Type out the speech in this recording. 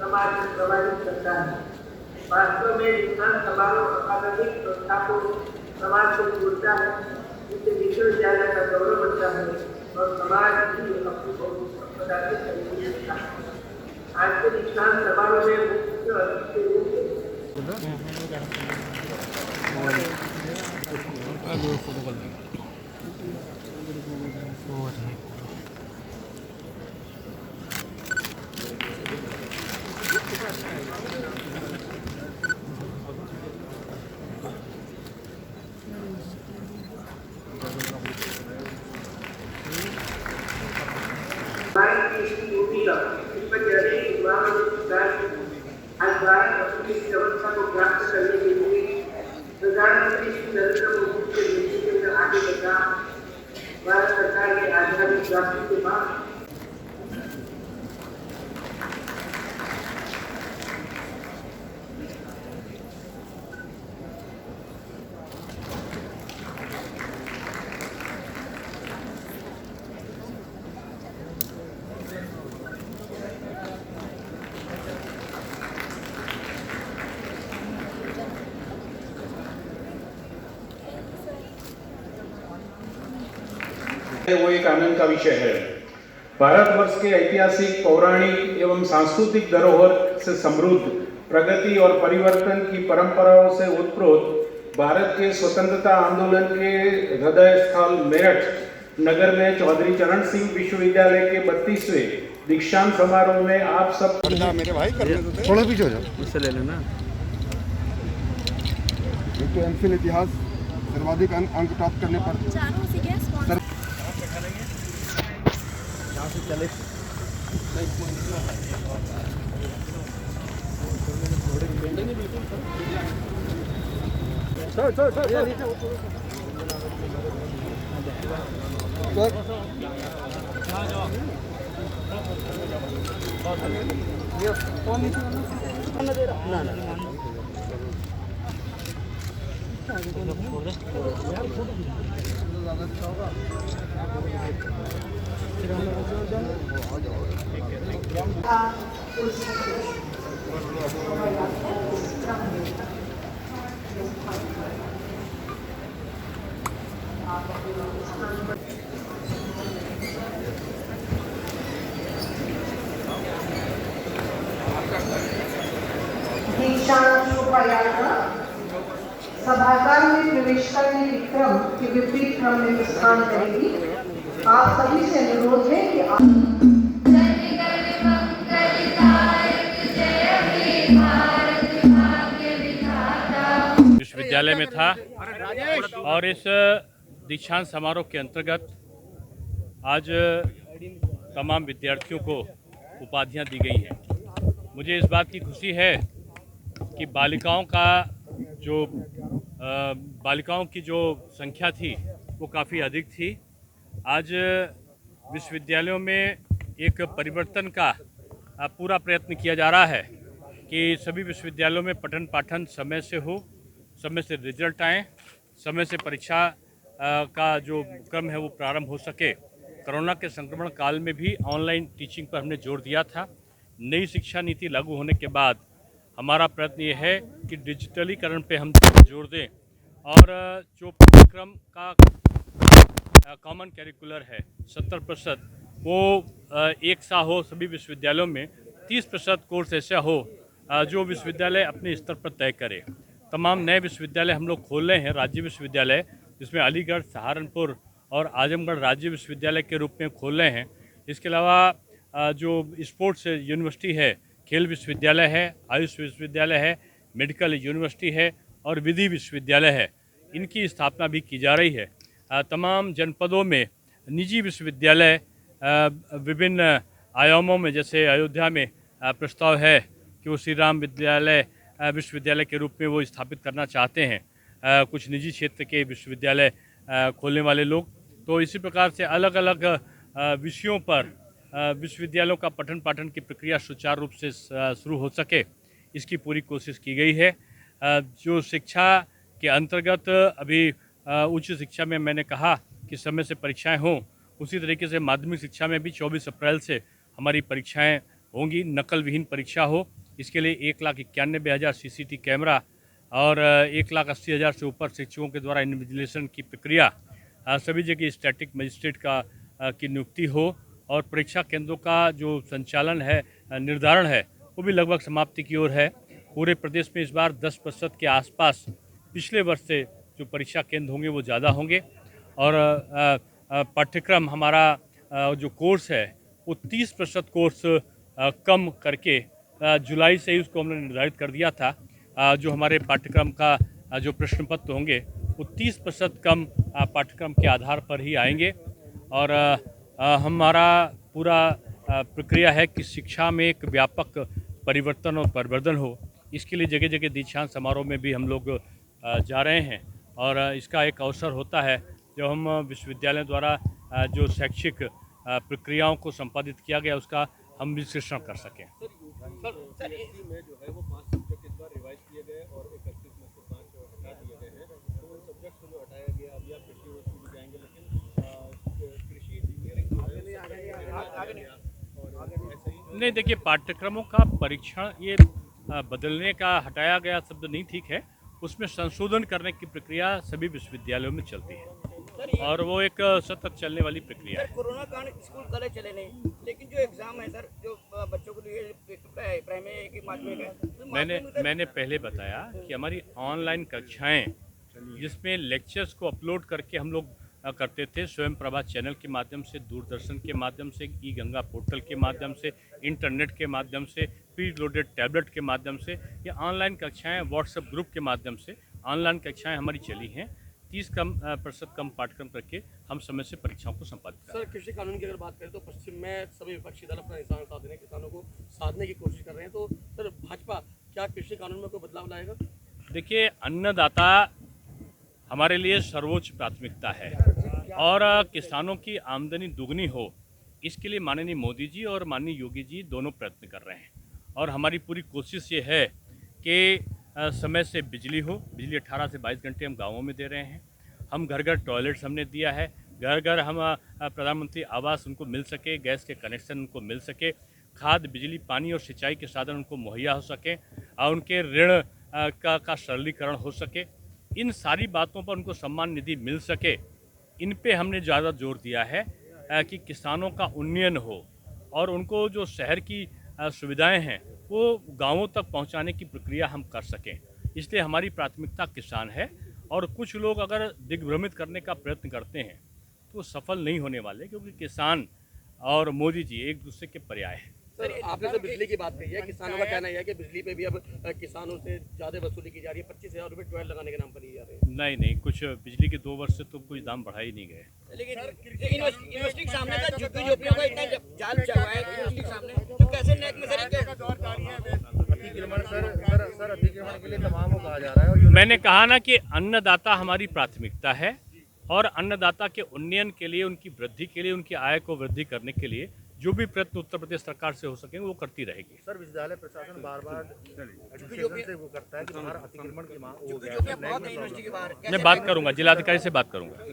समाज में प्रभावित करता है। वास्तव में दीक्षांत समारोह अकादमिक संस्था को समाज से जोड़ता है, जिससे विश्वविद्यालय का गौरव बढ़ता है और समाज भी अपनी संपदा से खरीद सकता है। आज के दीक्षांत समारोह में मुख्य अतिथि के रूप में व्यवस्था को प्राप्त करने के लिए प्रधानमंत्री नरेंद्र मोदी के नेतृत्व में आगे बढ़ा। भारत सरकार की आजादी प्राप्ति के बाद वो एक आनंद का विषय है। भारतवर्ष के ऐतिहासिक, पौराणिक एवं सांस्कृतिक धरोहर से समृद्ध, प्रगति और परिवर्तन की परंपराओं से उत्प्रोत भारत के स्वतंत्रता आंदोलन के हृदय स्थल मेरठ नगर में चौधरी चरण सिंह विश्वविद्यालय के 32वें दीक्षांत समारोह में आप सब मेरे भाई थोड़ा पीछे हो जाओ, उससे ले लेना। एक तो एमफिल इतिहास सर्वाधिक अंक प्राप्त करने पर चले दीक्षांत शोभा यात्रा सभागार में प्रवेश करने के क्रम के विपरीत क्रम में प्रस्थान करेगी। आप सभी से अनुरोध है कि विश्वविद्यालय में था और इस दीक्षांत समारोह के अंतर्गत आज तमाम विद्यार्थियों को उपाधियां दी गई हैं। मुझे इस बात की खुशी है कि बालिकाओं की जो संख्या थी वो काफ़ी अधिक थी। आज विश्वविद्यालयों में एक परिवर्तन का पूरा प्रयत्न किया जा रहा है कि सभी विश्वविद्यालयों में पठन पाठन समय से हो, समय से रिजल्ट आए, समय से परीक्षा का जो क्रम है वो प्रारंभ हो सके। कोरोना के संक्रमण काल में भी ऑनलाइन टीचिंग पर हमने जोर दिया था। नई शिक्षा नीति लागू होने के बाद हमारा प्रयत्न ये है कि डिजिटलीकरण पे हम जोर दें और जो पाठ्यक्रम का कॉमन कैरिकुलर है 70% वो एक सा हो सभी विश्वविद्यालयों में। 30% कोर्स ऐसा हो जो विश्वविद्यालय अपने स्तर पर तय करे। तमाम नए विश्वविद्यालय हम लोग खोल रहे हैं, राज्य विश्वविद्यालय, जिसमें अलीगढ़, सहारनपुर और आजमगढ़ राज्य विश्वविद्यालय के रूप में खोल रहे हैं। इसके अलावा जो स्पोर्ट्स यूनिवर्सिटी है, खेल विश्वविद्यालय है, आयुष विश्वविद्यालय है, मेडिकल यूनिवर्सिटी है और विधि विश्वविद्यालय है, इनकी स्थापना भी की जा रही है। तमाम जनपदों में निजी विश्वविद्यालय विभिन्न आयामों में, जैसे अयोध्या में प्रस्ताव है कि वो श्री राम विश्वविद्यालय के रूप में वो स्थापित करना चाहते हैं कुछ निजी क्षेत्र के विश्वविद्यालय खोलने वाले लोग। तो इसी प्रकार से अलग अलग विषयों पर विश्वविद्यालयों का पठन पाठन की प्रक्रिया सुचारू रूप से शुरू हो सके, इसकी पूरी कोशिश की गई है। जो शिक्षा के अंतर्गत अभी उच्च शिक्षा में मैंने कहा कि समय से परीक्षाएं हों, उसी तरीके से माध्यमिक शिक्षा में भी 24 अप्रैल से हमारी परीक्षाएं होंगी, नकल विहीन परीक्षा हो। इसके लिए 1,91,000 CCTV कैमरा और 1,80,000 से ऊपर शिक्षकों के द्वारा इन्विजिलेशन की प्रक्रिया, सभी जगह स्टैटिक मजिस्ट्रेट की नियुक्ति हो और परीक्षा केंद्रों का जो संचालन है, निर्धारण है, वो भी लगभग समाप्ति की ओर है। पूरे प्रदेश में इस बार 10% के आसपास पिछले वर्ष से जो परीक्षा केंद्र होंगे वो ज़्यादा होंगे और पाठ्यक्रम हमारा जो कोर्स है वो 30% कोर्स कम करके जुलाई से ही उसको हमने निर्धारित कर दिया था। जो हमारे पाठ्यक्रम का जो प्रश्न पत्र होंगे वो 30% कम पाठ्यक्रम के आधार पर ही आएंगे और हमारा पूरा प्रक्रिया है कि शिक्षा में एक व्यापक परिवर्तन और परिवर्धन हो। इसके लिए जगह जगह दीक्षांत समारोह में भी हम लोग जा रहे हैं और इसका एक अवसर होता है जब हम विश्वविद्यालय द्वारा जो शैक्षिक प्रक्रियाओं को संपादित किया गया उसका हम विश्लेषण कर सकें। में जो है वो 5 सब्जेक्ट इस बार रिवाइज किए गए और 31 में से 5 हटा दिए गए हैं। तो उन सब्जेक्ट को जो हटाया गया, अभी आप कृषि और स्कूल जाएंगे, लेकिन कृषि इंजीनियरिंग नहीं, देखिए पाठ्यक्रमों का परीक्षण ये बदलने का हटाया गया शब्द नहीं ठीक है, उसमें संशोधन करने की प्रक्रिया सभी विश्वविद्यालयों में चलती है और वो एक सतत चलने वाली प्रक्रिया है। कोरोना कारण स्कूल कॉलेज चले नहीं, लेकिन जो एग्जाम है सर, जो बच्चों के लिए प्राइमरी की माध्यमिक है, मैंने पहले बताया कि हमारी ऑनलाइन कक्षाएं जिसमें लेक्चर्स को अपलोड करके हम लोग करते थे, स्वयं प्रभा चैनल के माध्यम से, दूरदर्शन के माध्यम से, ई गंगा पोर्टल के माध्यम से, इंटरनेट के माध्यम से, प्री लोडेड टैबलेट के माध्यम से, या ऑनलाइन कक्षाएं व्हाट्सएप ग्रुप के माध्यम से ऑनलाइन कक्षाएं हमारी चली हैं। 30% कम पाठ्यक्रम करके हम समय से परीक्षाओं को संपादित कर रहे हैं। सर, कृषि कानून की अगर बात करें तो पश्चिम में सभी विपक्षी दल अपना निशान साधने, किसानों को साधने की कोशिश कर रहे हैं। तो सर, भाजपा क्या कृषि कानून में कोई बदलाव लाएगा? देखिए, अन्नदाता हमारे लिए सर्वोच्च प्राथमिकता है और किसानों की आमदनी दुगनी हो, इसके लिए माननीय मोदी जी और माननीय योगी जी दोनों प्रयत्न कर रहे हैं और हमारी पूरी कोशिश ये है कि समय से बिजली हो। बिजली 18 से 22 घंटे हम गाँवों में दे रहे हैं। हम घर घर टॉयलेट्स हमने दिया है, घर घर हम प्रधानमंत्री आवास उनको मिल सके, गैस के कनेक्शन उनको मिल सके, खाद, बिजली, पानी और सिंचाई के साधन उनको मुहैया हो सके और उनके ऋण का सरलीकरण हो सके। इन सारी बातों पर उनको सम्मान निधि मिल सके, इन पे हमने ज़्यादा जोर दिया है कि किसानों का उन्नयन हो और उनको जो शहर की सुविधाएं हैं वो गांवों तक पहुंचाने की प्रक्रिया हम कर सकें। इसलिए हमारी प्राथमिकता किसान है और कुछ लोग अगर दिग्भ्रमित करने का प्रयत्न करते हैं तो वो सफल नहीं होने वाले, क्योंकि किसान और मोदी जी एक दूसरे के पर्याय हैं। सर, आपने तो बिजली की बात कही है, किसानों का कहना यह है कि बिजली पे भी अब किसानों से ज़्यादा वसूली की जा रही है, 25,000 रुपये ट्वेल लगाने के नाम पर लिए जा रहे हैं। नहीं, कुछ बिजली के 2 वर्ष से तो कुछ दाम बढ़ा ही नहीं गए। लेकिन यूनिवर्सिटी के सामने का झुग्गियों का इतना जाल बिछा हुआ है यूनिवर्सिटी के सामने, तो कैसे नेक में सर अतिक्रमण के लिए तमाम कहा जा रहा है। मैंने कहा ना कि अन्नदाता हमारी प्राथमिकता है और अन्नदाता के उन्नयन के लिए, उनकी वृद्धि के लिए, उनकी आय को वृद्धि करने के लिए जो भी प्रयत्न उत्तर प्रदेश सरकार से हो सकेंगे वो करती रहेगी। सर, विश्वविद्यालय प्रशासन बार-बार एजुकेशन से वो करता है कि बाहर अतिक्रमण की मांग हो गया है। मैं बात करूंगा, जिलाधिकारी से बात करूंगा।